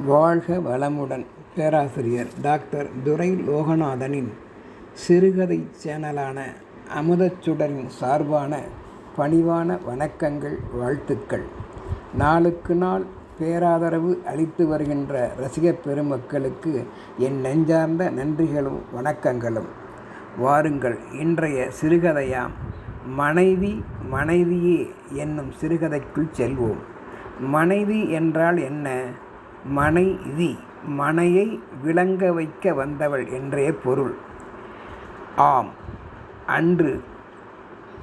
வாழ்க வளமுடன். பேராசிரியர் டாக்டர் துரை லோகநாதனின் சிறுகதை சேனலான அமுதச்சுடரின் சார்பான பணிவான வணக்கங்கள், வாழ்த்துக்கள். நாளுக்கு நாள் பேராதரவு அளித்து வருகின்ற ரசிகப் பெருமக்களுக்கு என் நெஞ்சார்ந்த நன்றிகளும் வணக்கங்களும். வாருங்கள், இன்றைய சிறுகதையாம் மனைவி மனைவியே என்னும் சிறுகதைக்குள் செல்வோம். மனைவி என்றால் என்ன? மனைவி, மனையை விளங்க வைக்க வந்தவள் என்றே பொருள். ஆம், அன்று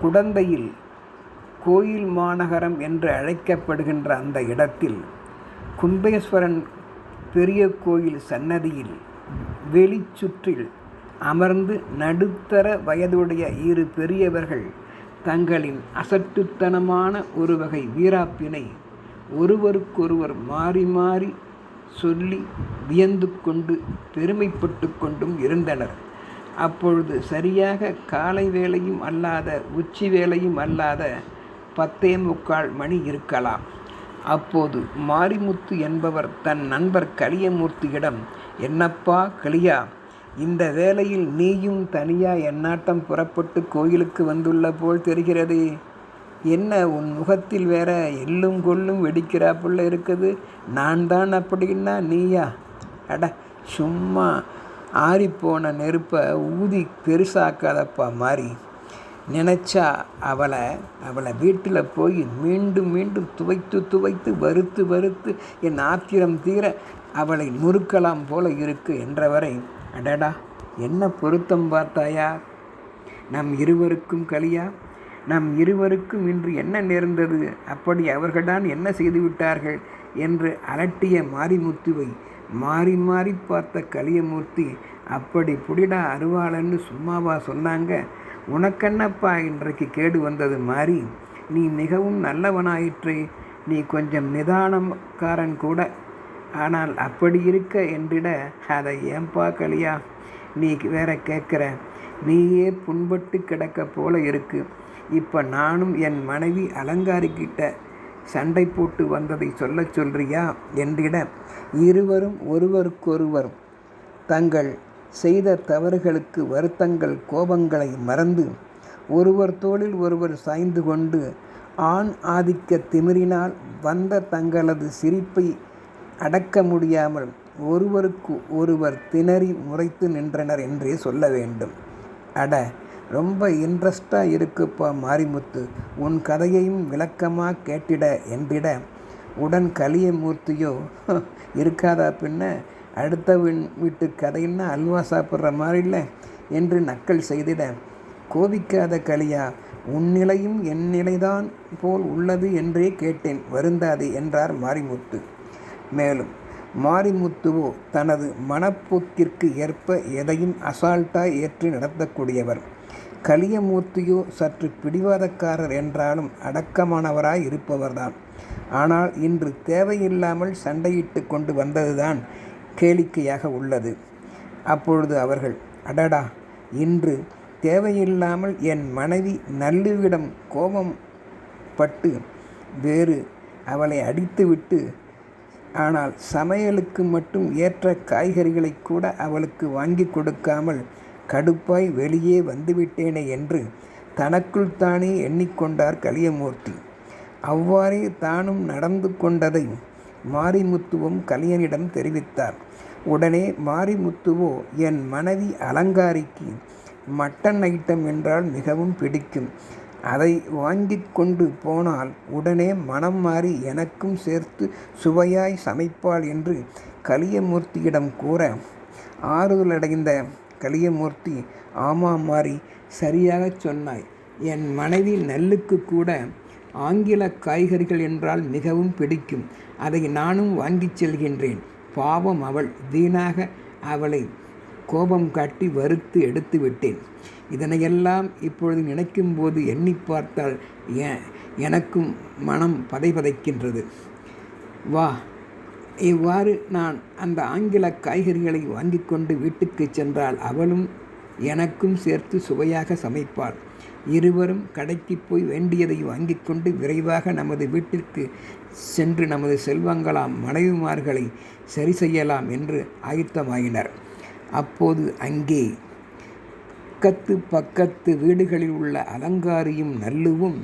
குடந்தையில் கோயில் மாநகரம் என்று அழைக்கப்படுகின்ற அந்த இடத்தில் கும்பேஸ்வரன் பெரிய கோயில் சன்னதியில் வெளிச்சுற்றில் அமர்ந்து நடுத்தர வயதுடைய இரு பெரியவர்கள் தங்களின் அசட்டுத்தனமான ஒரு வகை வீராப்பினை ஒருவருக்கொருவர் மாறி மாறி சொல்லி வியந்து கொண்டு பெருமைப்பட்டு கொண்டும் இருந்தனர். அப்பொழுது சரியாக காலை வேளையும் அல்லாத உச்சி வேளையும் அல்லாத 10:45 மணி இருக்கலாம். அப்போது மாரிமுத்து என்பவர் தன் நண்பர் கலியமூர்த்தியிடம், என்னப்பா கலியா, இந்த வேளையில் நீயும் தனியா எந்நாட்டம் புறப்பட்டு கோயிலுக்கு வந்துள்ள போல் தெரிகிறதே, என்ன உன் முகத்தில் வேற எள்ளும் கொள்ளும் வெடிக்கிறாப்புள்ள இருக்குது, நான் தான் அப்படின்னா நீயா? அட சும்மா ஆறிப்போன நெருப்பை ஊதி பெருசாக்காதப்பா மாறி. நினச்சா அவளை வீட்டில் போய் மீண்டும் மீண்டும் துவைத்து வறுத்து வறுத்து என் ஆத்திரம் தீர அவளை நுறுக்கலாம் போல இருக்கு என்றவரை, அடடா என்ன பொருத்தம் பார்த்தாயா நம் இருவருக்கும் கலியா, நம் இருவருக்கும் இன்று என்ன நேர்ந்தது, அப்படி அவர்கள்தான் என்ன செய்துவிட்டார்கள் என்று அலட்டிய மாரிமுத்துவை மாறி மாறி பார்த்த கலியமூர்த்தி, அப்படி புடிடா அருவாளன்னு சும்மாவா சொன்னாங்க, உனக்கென்னப்பா இன்றைக்கு கேடு வந்தது மாறி, நீ மிகவும் நல்லவனாயிற்றே, நீ கொஞ்சம் நிதானக்காரன் கூட, ஆனால் அப்படி இருக்க என்றிட, அதை ஏன்பா கலியா நீ வேற கேட்குற, நீயே புண்பட்டு கிடக்க போல இருக்கு, இப்போ நானும் என் மனைவி அலங்காரிக்கிட்ட சண்டை போட்டு வந்ததை சொல்றியா என்றிட, இருவரும் ஒருவருக்கொருவர் தங்கள் செய்த தவறுகளுக்கு வருத்தங்கள் கோபங்களை மறந்து ஒருவர் தோளில் ஒருவர் சாய்ந்து கொண்டு ஆண் ஆதிக்க திமிரினால் வந்த தங்களது சிரிப்பை அடக்க முடியாமல் ஒருவருக்கு ஒருவர் திணறி முறைத்து நின்றனர் என்றே சொல்ல வேண்டும். அட ரொம்ப இன்ட்ரெஸ்டாக இருக்குப்பா மாரிமுத்து, உன் கதையையும் விளக்கமாக கேட்டிட என்றிட, உடன் கலியமூர்த்தியோ, இருக்காதா பின்ன, அடுத்த வீட்டு கதைன்னா அல்வா சாப்பிட்ற மாதிரி இல்லை என்று நக்கல் செய்திட, கோபிக்காத கலியா, உன் நிலையும் என் நிலைதான் போல் உள்ளது என்றே கேட்டேன், வருந்தாதே என்றார் மாரிமுத்து. மேலும் மாரிமுத்துவோ தனது மனப்போக்கிற்கு ஏற்ப எதையும் அசால்ட்டாக ஏற்று நடத்தக்கூடியவர். கலியமூர்த்தியோ சற்று பிடிவாதக்காரர் என்றாலும் அடக்கமானவராய் இருப்பவர்தான். ஆனால் இன்று தேவையில்லாமல் சண்டையிட்டு கொண்டு வந்ததுதான் கேளிக்கையாக உள்ளது. அப்பொழுது அவர்கள், அடடா, இன்று தேவையில்லாமல் என் மனைவி நல்லுவிடம் கோபம் பட்டு வேறு அவளை அடித்துவிட்டு, ஆனால் சமையலுக்கு மட்டும் ஏற்ற காய்கறிகளை கூட அவளுக்கு வாங்கி கொடுக்காமல் கடுப்பாய் வெளியே வந்துவிட்டேனே என்று தனக்குள் தானே எண்ணிக்கொண்டார் கலியமூர்த்தி. அவ்வாறே தானும் நடந்து கொண்டதை மாரிமுத்துவும் கலியனிடம் தெரிவித்தார். உடனே மாரிமுத்துவோ, என் மனைவி அலங்காரிக்கு மட்டன் ஐட்டம் என்றால் மிகவும் பிடிக்கும், அதை வாங்கி கொண்டு போனால் உடனே மனம் மாறி எனக்கும் சேர்த்து சுவையாய் சமைப்பாள் என்று கலியமூர்த்தியிடம் கூற, ஆறுதலடைந்த கலியமூர்த்தி, ஆமாம் மாறி, சரியாக சொன்னாய், என் மனைவி நல்லுக்கு கூட ஆங்கில காய்கறிகள் என்றால் மிகவும் பிடிக்கும், அதை நானும் வாங்கிச் செல்கின்றேன், பாவம் அவள், வீணாக அவளை கோபம் காட்டி வறுத்து எடுத்து விட்டேன், இதனையெல்லாம் இப்பொழுது நினைக்கும்போது எண்ணி பார்த்தால் எனக்கும் மனம் பதைபதைக்கின்றது. வா, இவ்வாறு நான் அந்த ஆங்கில காய்கறிகளை வாங்கி கொண்டு வீட்டுக்கு சென்றால் அவளும் எனக்கும் சேர்த்து சுவையாக சமைப்பாள், இருவரும் கடைக்கு போய் வேண்டியதை வாங்கி கொண்டு விரைவாக நமது வீட்டிற்கு சென்று நமது செல்வங்களாம் மனைவிமார்களை சரி செய்யலாம் என்று ஆயத்தமாயினர். அப்போது அங்கே பக்கத்து வீடுகளில் உள்ள அலங்காரியும் நல்லுவும்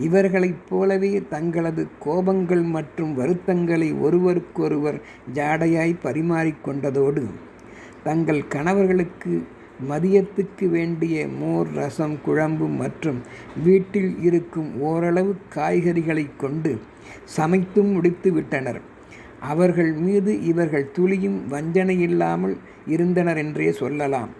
இவர்களைப் போலவே தங்களது கோபங்கள் மற்றும் வருத்தங்களை ஒருவருக்கொருவர் ஜாடையாய் பரிமாறிக்கொண்டதோடு தங்கள் கணவர்களுக்கு மதியத்துக்கு வேண்டிய மோர், ரசம், குழம்பு மற்றும் வீட்டில் இருக்கும் ஓரளவு காய்கறிகளை கொண்டு சமைத்தும் முடித்து விட்டனர். அவர்கள் மீது இவர்கள் துளியும் வஞ்சனையில்லாமல் இருந்தனர் என்றே சொல்லலாம்.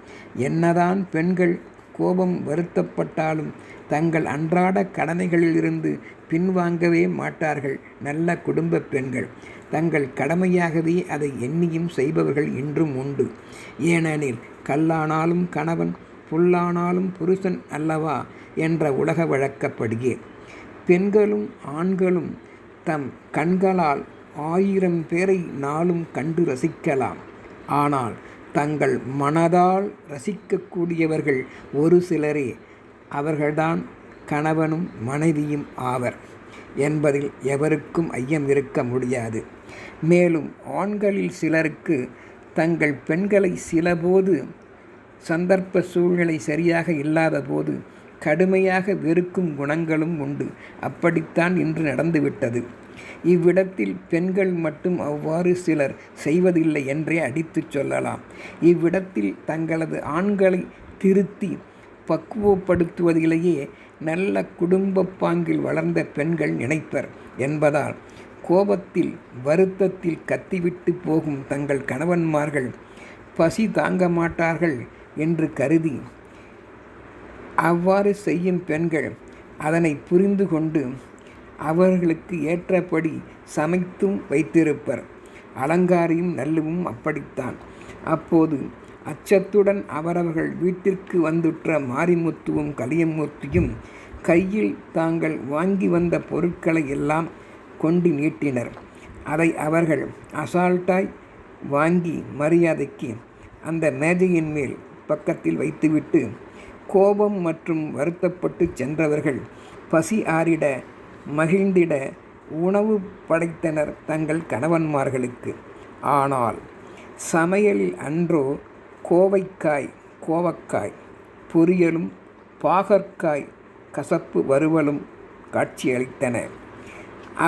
என்னதான் பெண்கள் கோபம் வருத்தப்பட்டாலும் தங்கள் அன்றாட கடமைகளிலிருந்து பின்வாங்கவே மாட்டார்கள். நல்ல குடும்ப பெண்கள் தங்கள் கடமையாகவே அதை எண்ணியும் செய்பவர்கள் இன்றும் உண்டு. ஏனெனில் கல்லானாலும் கணவன், புல்லானாலும் புருஷன் அல்லவா என்ற உலக வழக்கப்படியே பெண்களும் ஆண்களும் தம் கண்களால் 1000 பேரை நாளும் கண்டு ரசிக்கலாம். ஆனால் தங்கள் மனதால் ரசிக்கக்கூடியவர்கள் ஒரு சிலரே. அவர்கள்தான் கணவனும் மனைவியும் ஆவர் என்பதில் எவருக்கும் ஐயம் இருக்க முடியாது. மேலும் ஆண்களில் சிலருக்கு தங்கள் பெண்களை சிலபோது சந்தர்ப்ப சூழ்நிலை சரியாக இல்லாத போது கடுமையாக வெறுக்கும் குணங்களும் உண்டு. அப்படித்தான் இன்று நடந்துவிட்டது. இவ்விடத்தில் பெண்கள் மட்டும் அவ்வாறு சிலர் செய்வதில்லை என்றே அடித்துச் சொல்லலாம். இவ்விடத்தில் தங்களது ஆண்களை திருத்தி பக்குவப்படுத்துவதிலேயே நல்ல குடும்ப பாங்கில் வளர்ந்த பெண்கள் நினைப்பர் என்பதால் கோபத்தில் வருத்தத்தில் கத்திவிட்டு போகும் தங்கள் கணவன்மார்கள் பசி தாங்க மாட்டார்கள் என்று கருதி அவ்வாறு செய்யும் பெண்கள் அதனை புரிந்து கொண்டு அவர்களுக்கு ஏற்றபடி சமைத்தும் வைத்திருப்பர். அலங்காரியும் நல்லுவும் அப்படித்தான். அப்போது அச்சத்துடன் அவரவர்கள் வீட்டிற்கு வந்துற்ற மாரிமுத்துவும் கலியமூர்த்தியும் கையில் தாங்கள் வாங்கி வந்த பொருட்களை எல்லாம் கொண்டு நீட்டினர். அதை அவர்கள் அசால்ட்டாய் வாங்கி மரியாதைக்கு அந்த மேஜையின் மேல் பக்கத்தில் வைத்துவிட்டு கோபம் மற்றும் வருத்தப்பட்டு சென்றவர்கள் பசி ஆறிட மகிழ்ந்திட உணவு படைத்தனர் தங்கள் கணவன்மார்களுக்கு. ஆனால் சமையலில் அன்றோ கோவக்காய் பொரியலும் பாகற்காய் கசப்பு வறுவலும் காட்சியளித்தன.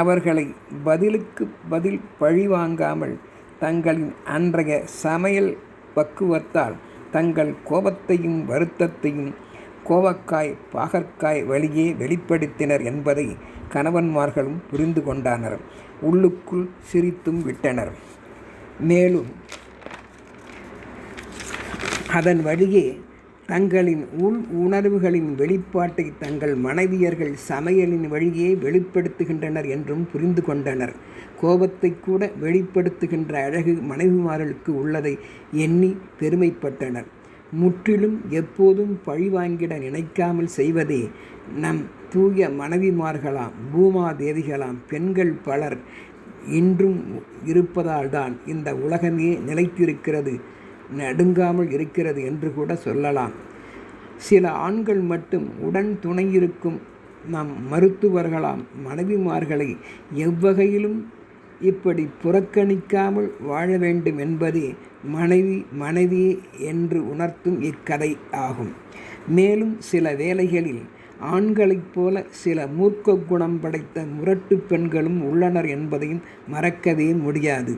அவர்களை பதிலுக்கு பதில் பழி வாங்காமல் தங்களின் அன்றைய சமையல் பக்குவத்தால் தங்கள் கோபத்தையும் வருத்தத்தையும் கோவக்காய் பாகற்காய் வழியே வெளிப்படுத்தினர் என்பதை கணவன்மார்களும் புரிந்து கொண்டனர். உள்ளுக்குள் சிரித்தும் விட்டனர். மேலும் அதன் வழியே தங்களின் உள் உணர்வுகளின் வெளிப்பாட்டை தங்கள் மனைவியர்கள் சமையலின் வழியே வெளிப்படுத்துகின்றனர் என்றும் புரிந்து கொண்டனர். கோபத்தை கூட வெளிப்படுத்துகின்ற அழகு மனைவிமார்களுக்கு உள்ளதை எண்ணி பெருமைப்பட்டனர். முற்றிலும் எப்போதும் பழிவாங்கிட நினைக்காமல் செய்வதே நம் தூய மனைவிமார்களாம் பூமாதேவிகளாம் பெண்கள் பலர் இன்றும் இருப்பதால்தான் இந்த உலகமே நிலைத்திருக்கிறது, நடுங்காமல் இருக்கிறது என்று கூட சொல்லலாம். சில ஆண்கள் மட்டும் உடன் துணையிருக்கும் நம் மருத்துவர்களாம் மனைவிமார்களை எவ்வகையிலும் இப்படி புறக்கணிக்காமல் வாழ வேண்டும் என்பதே மனைவி என்று உணர்த்தும் இக்கதை ஆகும். மேலும் சில வேளைகளில் ஆண்களைப் போல சில மூர்க்க குணம் படைத்த முரட்டு பெண்களும் உள்ளனர் என்பதையும் மறக்கவே முடியாது.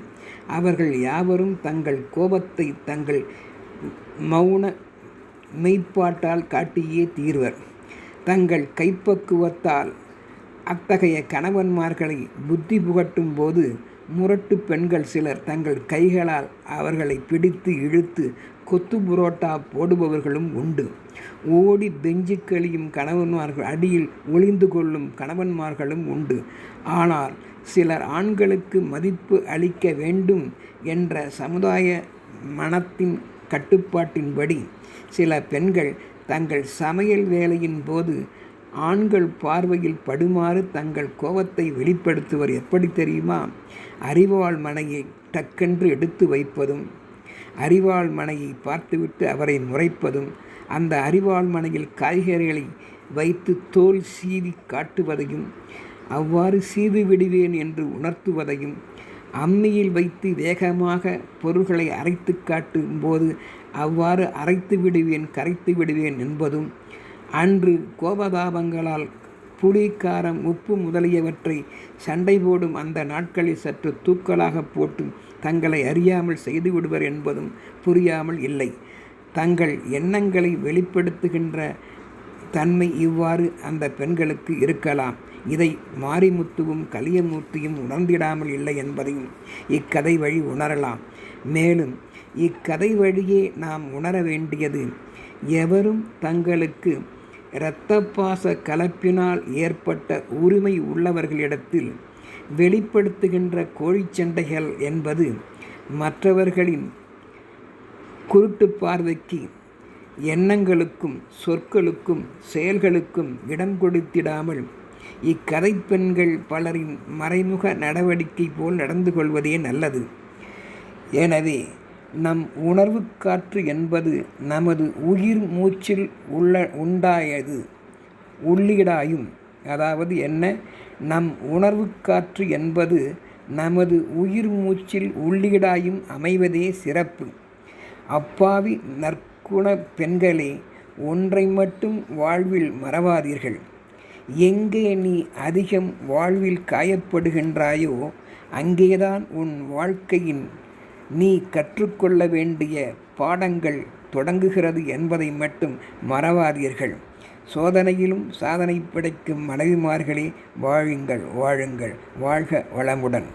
அவர்கள் யாவரும் தங்கள் கோபத்தை தங்கள் மௌன மெய்ப்பாட்டால் காட்டியே தீர்வர். தங்கள் கைப்பக்குவத்தால் அத்தகைய கணவன்மார்களை புத்தி புகட்டும் போது முரட்டு பெண்கள் சிலர் தங்கள் கைகளால் அவர்களை பிடித்து இழுத்து கொத்து புரோட்டா போடுபவர்களும் உண்டு. ஓடி பெஞ்சு கழியும் கணவன்மார்கள் அடியில் ஒளிந்து கொள்ளும் கணவன்மார்களும் உண்டு. ஆனால் சிலர் ஆண்களுக்கு மதிப்பு அளிக்க வேண்டும் என்ற சமுதாய மனத்தின் கட்டுப்பாட்டின்படி சில பெண்கள் தங்கள் சமையல் வேலையின் போது ஆண்கள் பார்வையில் படுமாறு தங்கள் கோபத்தை வெளிப்படுத்துவர். எப்படி தெரியுமா? அரிவாள் மனையை டக்கென்று எடுத்து வைப்பதும், அரிவாள் மனையை பார்த்துவிட்டு அவரை முறைப்பதும், அந்த அரிவாள் மனையில் காய்கறிகளை வைத்து தோல் சீவி காட்டுவதையும், அவ்வாறு செய்து விடுவேன் என்று உணர்த்துவதையும், அம்மியில் வைத்து வேகமாக பொருள்களை அரைத்து காட்டும் போது அவ்வாறு அரைத்து விடுவேன், கரைத்து விடுவேன் என்பதும், அன்று கோபதாபங்களால் புளி, காரம், உப்பு முதலியவற்றை சண்டை போடும் அந்த நாட்களில் சற்று தூக்கலாக போட்டு தங்களை அறியாமல் செய்து விடுவர் என்பதும் புரியாமல் இல்லை. தங்கள் எண்ணங்களை வெளிப்படுத்துகின்ற தன்மை இவ்வாறு அந்த பெண்களுக்கு இருக்கலாம். இதை மாரிமுத்துவும் கலியமூர்த்தியும் உணர்ந்திடாமல் இல்லை என்பதையும் இக்கதை வழி உணரலாம். மேலும் இக்கதை வழியே நாம் உணர வேண்டியது, எவரும் தங்களுக்கு இரத்தப்பாச கலப்பினால் ஏற்பட்ட உரிமை உள்ளவர்களிடத்தில் வெளிப்படுத்துகின்ற கோழிச்சண்டைகள் என்பது மற்றவர்களின் குருட்டு பார்வைக்கு, எண்ணங்களுக்கும் சொற்களுக்கும் செயல்களுக்கும் இடம் கொடுத்திடாமல் இக்கதை பெண்கள் பலரின் மறைமுக நடவடிக்கை போல் நடந்து கொள்வதே நல்லது. எனவே நம் உணர்வு காற்று என்பது நமது உயிர் மூச்சில் உண்டாயது உள்ளீடாயும், அதாவது என்ன, நம் உணர்வு காற்று என்பது நமது உயிர் மூச்சில் உள்ளீடாயும் அமைவதே சிறப்பு. அப்பாவி நற்குண பெண்களே, ஒன்றை மட்டும் வாழ்வில் மறவாதீர்கள். எங்கே நீ அதிகம் வாழ்வில் காயப்படுகின்றாயோ அங்கேதான் உன் வாழ்க்கையின் நீ கற்றுக்கொள்ள வேண்டிய பாடங்கள் தொடங்குகிறது என்பதை மட்டும் மறவாதீர்கள். சோதனையிலும் சாதனை படைக்கும் மனைவிமார்களே, வாழுங்கள், வாழுங்கள், வாழ்க வளமுடன்.